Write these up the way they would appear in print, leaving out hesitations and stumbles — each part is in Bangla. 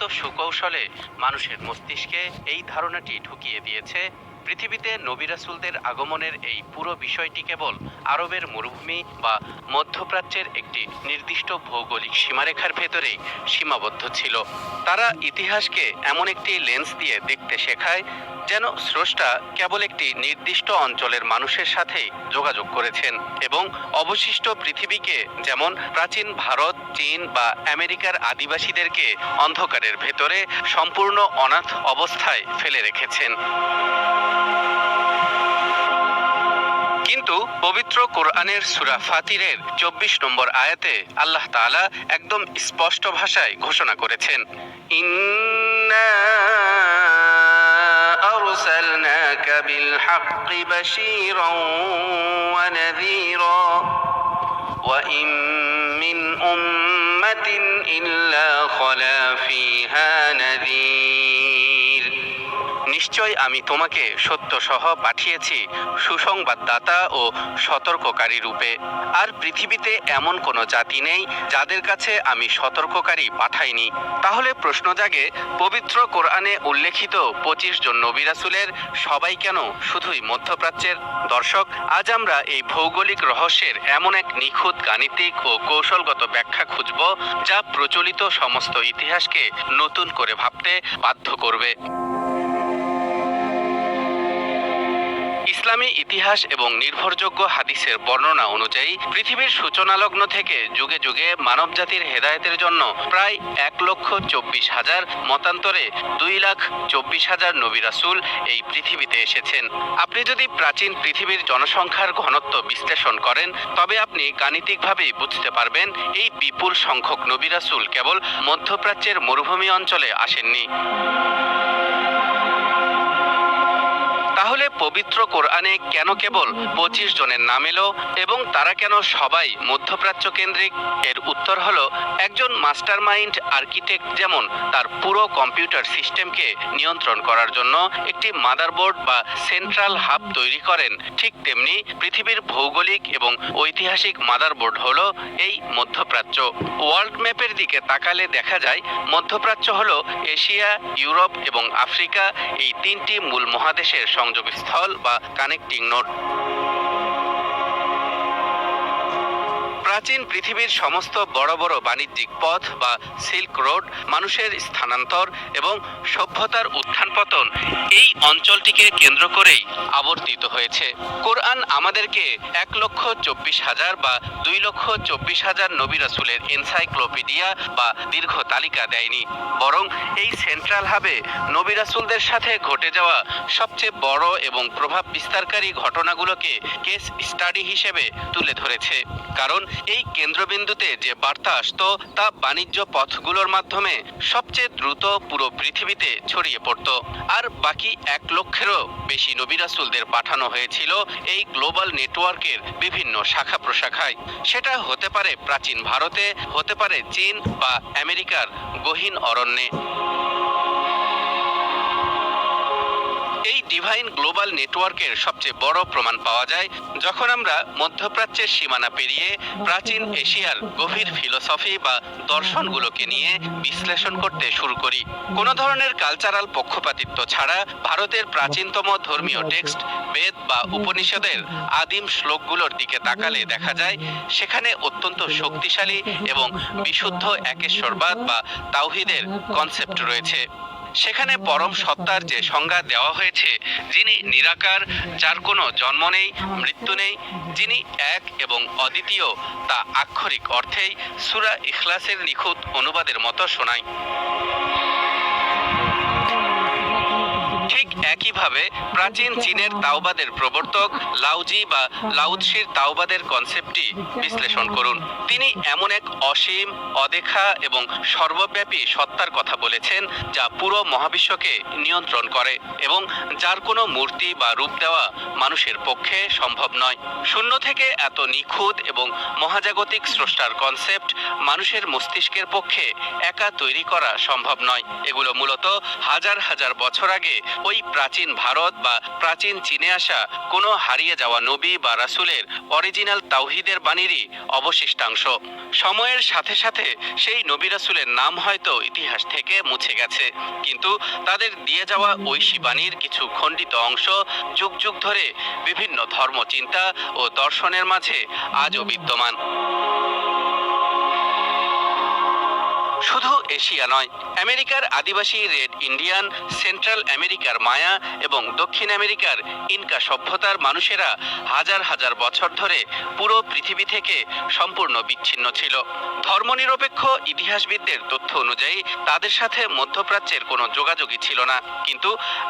অত্যন্ত সুকৌশলে মানুষের মস্তিষ্কে এই ধারণাটি ঢুকিয়ে দিয়েছে পৃথিবীতে নবী রাসূলদের আগমনের এই পুরো বিষয়টি কেবল আরবের মরুভূমি বা মধ্যপ্রাচ্যের একটি নির্দিষ্ট ভৌগোলিক সীমারেখার ভেতরেই সীমাবদ্ধ ছিল। তারা ইতিহাসকে এমন একটি লেন্স দিয়ে দেখতে শেখায় যেন স্রষ্টা কেবল একটি নির্দিষ্ট অঞ্চলের মানুষের সাথেই যোগাযোগ করেছেন এবং অবশিষ্ট পৃথিবীকে, যেমন প্রাচীন ভারত, চীন বা আমেরিকার আদিবাসীদেরকে অন্ধকারের ভেতরে সম্পূর্ণ অনাথ অবস্থায় ফেলে রেখেছেন। কিন্তু পবিত্র কোরআনের সূরা ফাতিরের ২৪ নম্বর আয়াতে আল্লাহ তাআলা একদম স্পষ্ট ভাষায় ঘোষণা করেছেন, ইন্না আরসালনাকা বিল হাক্কি বাশীরান ওয়া নাযীরা ওয়া ইন মিন উম্মাতিন ইল্লা খালা ফীহা নাযীর। নিশ্চয় আমি তোমাকে সত্য সহ পাঠিয়েছি সুসংবাদদাতা ও সতর্ককারী রূপে। আর পৃথিবীতে এমন কোনো জাতি নেই যাদের কাছে আমি সতর্ককারী পাঠাইনি। তাহলে প্রশ্ন জাগে, পবিত্র কোরআনে উল্লেখিত ২৫ জন নবী রাসূলের সবাই কেন শুধুই মধ্যপ্রাচ্যের? দর্শক, আজ আমরা এই ভৌগোলিক রহস্যের এমন এক নিখুঁত গাণিতিক ও কৌশলগত ব্যাখ্যা খুঁজব যা প্রচলিত সমস্ত ইতিহাসকে নতুন করে ভাবতে বাধ্য করবে। ইসলামী ইতিহাস এবং নির্ভরযোগ্য হাদিসের বর্ণনা অনুযায়ী পৃথিবীর সূচনালগ্ন থেকে যুগে যুগে মানবজাতির হেদায়েতের জন্য প্রায় ১,২৪,০০০, মতান্তরে ২,২৪,০০০ নবী রাসূল এই পৃথিবীতে এসেছেন। আপনি যদি প্রাচীন পৃথিবীর জনসংখ্যার ঘনত্ব বিশ্লেষণ করেন তবে আপনি গাণিতিকভাবেই বুঝতে পারবেন এই বিপুল সংখ্যক নবী রাসূল কেবল মধ্যপ্রাচ্যের মরুভূমি অঞ্চলে আসেননি। তাহলে পবিত্র কোরআনে কেন কেবল ২৫ জনের নাম এলো এবং তারা কেন সবাই মধ্যপ্রাচ্য কেন্দ্রিক? এর উত্তর হলো, একজন মাস্টারমাইন্ড আর্কিটেক্ট যেমন তার পুরো কম্পিউটার সিস্টেমকে নিয়ন্ত্রণ করার জন্য একটি মাদারবোর্ড বা সেন্ট্রাল হাব তৈরি করেন, ঠিক তেমনি পৃথিবীর ভৌগোলিক এবং ঐতিহাসিক মাদারবোর্ড হলো এই মধ্যপ্রাচ্য। ওয়ার্ল্ড ম্যাপের দিকে তাকালে দেখা যায় মধ্যপ্রাচ্য হলো এশিয়া, ইউরোপ এবং আফ্রিকা, এই তিনটি মূল মহাদেশের সংযোগস্থল বা কানেক্টিং নোড। প্রাচীন পৃথিবীর সমস্ত বড় বড় বাণিজ্যিক পথ বা সিল্ক রোড, মানুষের স্থানান্তর এবং সভ্যতার উত্থান পতন এই অঞ্চলটিকে কেন্দ্র করেই আবর্তিত হয়েছে। কোরআন আমাদেরকে ১,২৪,০০০ বা ২,২৪,০০০ নবী রাসূলের এনসাইক্লোপিডিয়া বা দীর্ঘ তালিকা দেয়নি, বরং এই সেন্ট্রাল হাবে নবী রাসূলদের সাথে ঘটে যাওয়া সবচেয়ে বড় এবং প্রভাব বিস্তারকারী ঘটনাগুলোকে কেস স্টাডি হিসেবে তুলে ধরেছে। কারণ এই কেন্দ্রবিন্দুতে যে বার্তা আসতো তা বাণিজ্য পথগুলোর মাধ্যমে সবচেয়ে দ্রুত পুরো পৃথিবীতে ছড়িয়ে পড়ত। আর বাকি ১,০০,০০০-এরও বেশি নবী রাসূলদের পাঠানো হয়েছিল এই গ্লোবাল নেটওয়ার্কের বিভিন্ন শাখা প্রশাখায়। সেটা হতে পারে প্রাচীন ভারতে, হতে পারে চীন বা আমেরিকার গহীন অরণ্যে। এই ডিভাইন গ্লোবাল নেটওয়ার্কের সবচেয়ে বড় প্রমাণ পাওয়া যায় যখন আমরা মধ্যপ্রাচ্যের সীমানা পেরিয়ে প্রাচীন এশিয়ার গভীর ফিলোসফি বা দর্শনগুলোকে নিয়ে বিশ্লেষণ করতে শুরু করি। কোনো ধরনের কালচারাল পক্ষপাতিত্ব ছাড়া ভারতের প্রাচীনতম ধর্মীয় টেক্সট বেদ বা উপনিষদের আদিম শ্লোকগুলোর দিকে তাকালে দেখা যায় সেখানে অত্যন্ত শক্তিশালী এবং বিশুদ্ধ একেশ্বরবাদ বা তাওহীদের কনসেপ্ট রয়েছে। সেখানে পরম সত্তার যে সংজ্ঞা দেওয়া হয়েছে, যিনি নিরাকার, যার কোনো জন্ম নেই, মৃত্যু নেই, যিনি এক এবং অদ্বিতীয়, তা আক্ষরিক অর্থেই সূরা ইখলাসের নিখুঁত অনুবাদের মতো শোনায়। ঠিক একইভাবে প্রাচীন চীনের তাওবাদের প্রবর্তক লাওজি বা লাওৎসির তাওবাদের কনসেপ্টটি বিশ্লেষণ করুন। তিনি এমন এক অসীম, অদেখা এবং সর্বব্যাপী সত্তার কথা বলেছেন যা পুরো মহাবিশ্বকে নিয়ন্ত্রণ করে এবং যার কোনো মূর্তি বা রূপ দেওয়া মানুষের পক্ষে সম্ভব নয়। শূন্য থেকে এত নিখুঁত এবং মহাজাগতিক স্রষ্টার কনসেপ্ট মানুষের মস্তিষ্কের পক্ষে একা তৈরি করা সম্ভব নয়। এগুলো মূলত হাজার হাজার বছর আগে ওই প্রাচীন ভারত বা প্রাচীন চীনে আসা কোনো হারিয়ে যাওয়া নবী বা রাসূলের অরিজিনাল তাওহীদের বাণীরই অবশিষ্টাংশ। সময়ের সাথে সাথে সেই নবী রাসূলের নাম হয়তো ইতিহাস থেকে মুছে গেছে, কিন্তু তাদের দিয়ে যাওয়া ঐশী বাণীর কিছু খণ্ডিত অংশ যুগ যুগ ধরে বিভিন্ন ধর্মচিন্তা ও দর্শনের মাঝে আজও বিদ্যমান। শুধু এশিয়া নয়, আমেরিকার আদিবাসী রেড ইন্ডিয়ান, সেন্ট্রাল আমেরিকার মায়া এবং দক্ষিণ আমেরিকার ইনকা সভ্যতার মানুষেরা হাজার হাজার বছর ধরে পুরো পৃথিবী থেকে সম্পূর্ণ বিচ্ছিন্ন ছিল। ধর্মনিরপেক্ষ ইতিহাসবিদদের তথ্য অনুযায়ী তাদের সাথে মধ্যপ্রাচ্যের কোনো যোগাযোগই ছিল না, কিন্তু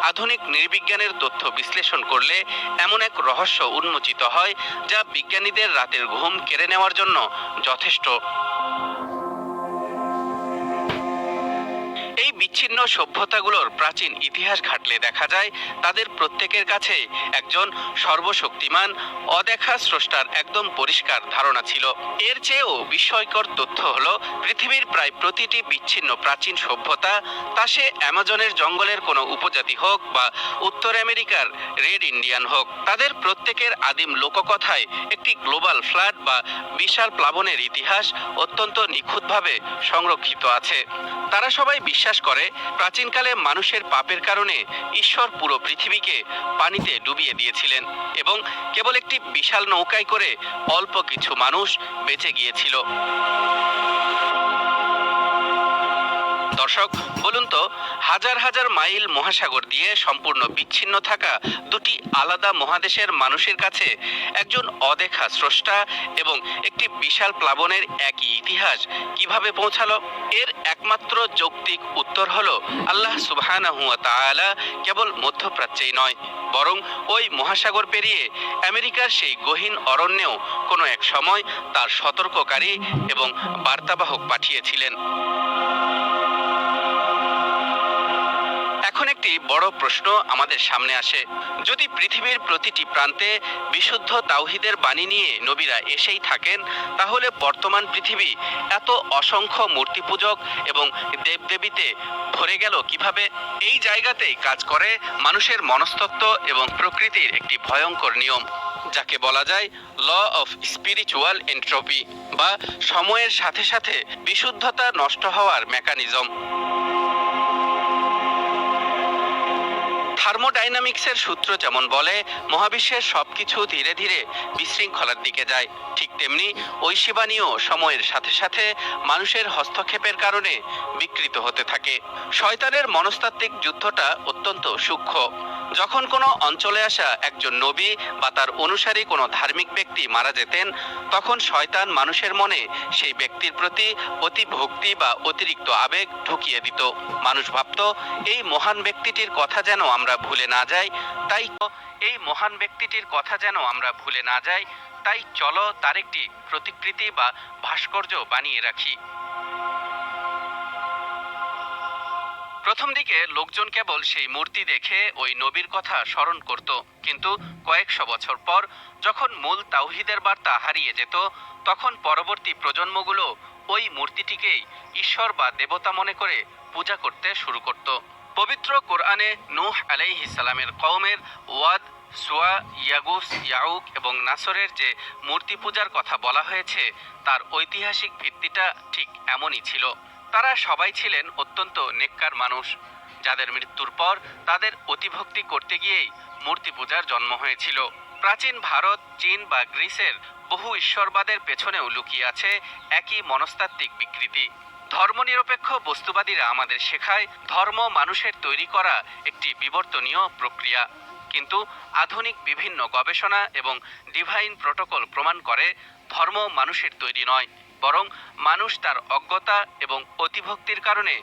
আধুনিক নৃবিজ্ঞানের তথ্য বিশ্লেষণ করলে এমন এক রহস্য উন্মোচিত হয় যা বিজ্ঞানীদের রাতের ঘুম কেড়ে নেওয়ার জন্য যথেষ্ট। এই বিচ্ছিন্ন সভ্যতাগুলোর প্রাচীন ইতিহাস ঘাটলে দেখা যায় তাদের প্রত্যেকের কাছে একজন সর্বশক্তিমান অদেখা স্রষ্টার একদম পরিষ্কার ধারণা ছিল। এর চেয়েও বিস্ময়কর তথ্য হলো পৃথিবীর প্রায় প্রতিটি বিচ্ছিন্ন প্রাচীন সভ্যতা, তা সে অ্যামাজনের জঙ্গলের কোনো উপজাতি হোক বা উত্তর আমেরিকার রেড ইন্ডিয়ান হোক, তাদের প্রত্যেকের আদিম লোককথায় একটি গ্লোবাল ফ্লাড বা বিশাল প্লাবনের ইতিহাস অত্যন্ত নিখুঁতভাবে সংরক্ষিত আছে। তারা সবাই বিশ্বাস করে প্রাচীনকালে মানুষের পাপের কারণে ঈশ্বর পুরো পৃথিবীকে পানিতে ডুবিয়ে দিয়েছিলেন এবং কেবল একটি বিশাল নৌকায় করে অল্প কিছু মানুষ বেঁচে গিয়েছিল। দর্শক, বলুন তো, হাজার হাজার মাইল মহাসাগর দিয়ে সম্পূর্ণ বিচ্ছিন্ন থাকা দুটি আলাদা মহাদেশের মানুষের কাছে একজন অদেখা স্রষ্টা এবং একটি বিশাল প্লাবনের একই ইতিহাস কিভাবে পৌঁছালো? এর একমাত্র যৌক্তিক উত্তর হলো আল্লাহ সুবহানাহু ওয়া তাআলা কেবল মধ্যপ্রাচ্যেই নয়, বরং ওই মহাসাগর পেরিয়ে আমেরিকার সেই গহীন অরণ্যেও কোনো এক সময় তার সতর্ককারী এবং বার্তাবাহক পাঠিয়েছিলেন। এখন একটি বড় প্রশ্ন আমাদের সামনে আসে, যদি পৃথিবীর প্রতিটি প্রান্তে বিশুদ্ধ তাওহীদের বাণী নিয়ে নবীরা এসেই থাকেন, তাহলে বর্তমান পৃথিবী এত অসংখ্য মূর্তি পূজক এবং দেবদেবীতে ভরে গেল কিভাবে? এই জায়গাতেই কাজ করে মানুষের মনস্তত্ত্ব এবং প্রকৃতির একটি ভয়ঙ্কর নিয়ম, যাকে বলা যায় ল অফ স্পিরিচুয়াল এন্ট্রপি বা সময়ের সাথে সাথে বিশুদ্ধতা নষ্ট হওয়ার মেকানিজম। থার্মোডাইনামিক্সের সূত্র যেমন বলে মহাবিশ্বের সবকিছু ধীরে ধীরে বিশৃঙ্খলার দিকে যায়, ঠিক তেমনি ঐশী বাণীও সময়ের সাথে সাথে মানুষের হস্তক্ষেপের কারণে বিকৃত হতে থাকে। শয়তানের মনস্তাত্ত্বিক যুদ্ধটা অত্যন্ত সূক্ষ্ম। যখন কোনো অঞ্চলে আসা একজন নবী বা তার অনুসারী কোনো ধার্মিক ব্যক্তি মারা যেতেন, তখন শয়তান মানুষের মনে সেই ব্যক্তির প্রতি অতি ভক্তি বা অতিরিক্ত আবেগ ঢুকিয়ে দিত। মানুষ ভাবত এই মহান ব্যক্তিটির কথা যেন আমরা ভুলে না যাই, তাই চলো তার একটি প্রতিকৃতি বা ভাস্কর্য বানিয়ে রাখি। প্রথম দিকে লোকজন কেবল সেই মূর্তি দেখে ওই নবীর কথা স্মরণ করত, কিন্তু কয়েকশো বছর পর যখন মূল তাওহীদের বার্তা হারিয়ে যেত, তখন পরবর্তী প্রজন্মগুলো ওই মূর্তিটিকেই ঈশ্বর বা দেবতা মনে করে পূজা করতে শুরু করত। পবিত্র কোরআনে নূহ আলাইহিস সালামের কওমের ওয়াদ, সুয়া, ইয়াগুস, ইয়াউক এবং নাসরের যে মূর্তি পূজার কথা বলা হয়েছে, তার ঐতিহাসিক ভিত্তিটা ঠিক এমনই ছিল। তারা সবাই ছিলেন অত্যন্ত নেককার মানুষ, যাদের মৃত্যুর পর তাদের অতিভক্তি করতে গিয়েই মূর্তি পূজার জন্ম হয়েছিল। প্রাচীন ভারত, চীন বা গ্রিসের বহু ঈশ্বরবাদের পেছনেও লুকিয়ে আছে একই মনস্তাত্ত্বিক বিকৃতি। ধর্মনিরপেক্ষ বস্তুবাদীরা আমাদের শেখায় ধর্ম মানুষের তৈরি করা একটি বিবর্তনীয় প্রক্রিয়া, কিন্তু আধুনিক বিভিন্ন গবেষণা এবং ডিভাইন প্রোটোকল প্রমাণ করে ধর্ম মানুষের তৈরি নয়, বরং মানুষ তার অজ্ঞতা এবং অতিভক্তির কারণে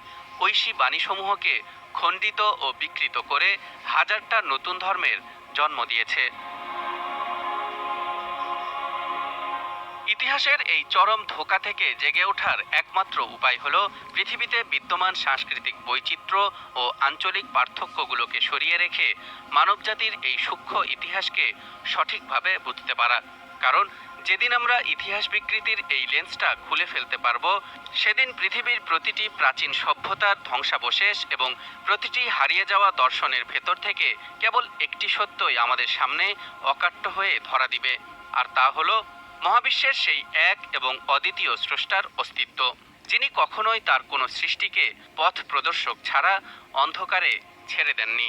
ঐশী বাণীসমূহকে খণ্ডিত ও বিকৃত করে হাজারটা নতুন ধর্মের জন্ম দিয়েছে। ইতিহাসের এই চরম ধোঁকা থেকে জেগে ওঠার একমাত্র উপায় হলো পৃথিবীতে বিদ্যমান সাংস্কৃতিক বৈচিত্র্য ও আঞ্চলিক পার্থক্যগুলোকে সরিয়ে রেখে মানবজাতির এই সূক্ষ্ম ইতিহাসকে সঠিকভাবে বুঝতে পারা। কারণ যেদিন আমরা ইতিহাস বিকৃতির এই লেন্সটা খুলে ফেলতে পারবো, সেদিন পৃথিবীর প্রতিটি প্রাচীন সভ্যতার ধ্বংসাবশেষ এবং প্রতিটি হারিয়ে যাওয়া দর্শনের ভেতর থেকে কেবল একটি সত্যই আমাদের সামনে অকাট্য হয়ে ধরা দিবে, আর তা হলো মহাবিশ্বের সেই এক এবং অদ্বিতীয় স্রষ্টার অস্তিত্ব, যিনি কখনোই তার কোনো সৃষ্টিকে পথ প্রদর্শক ছাড়া অন্ধকারে ছেড়ে দেননি।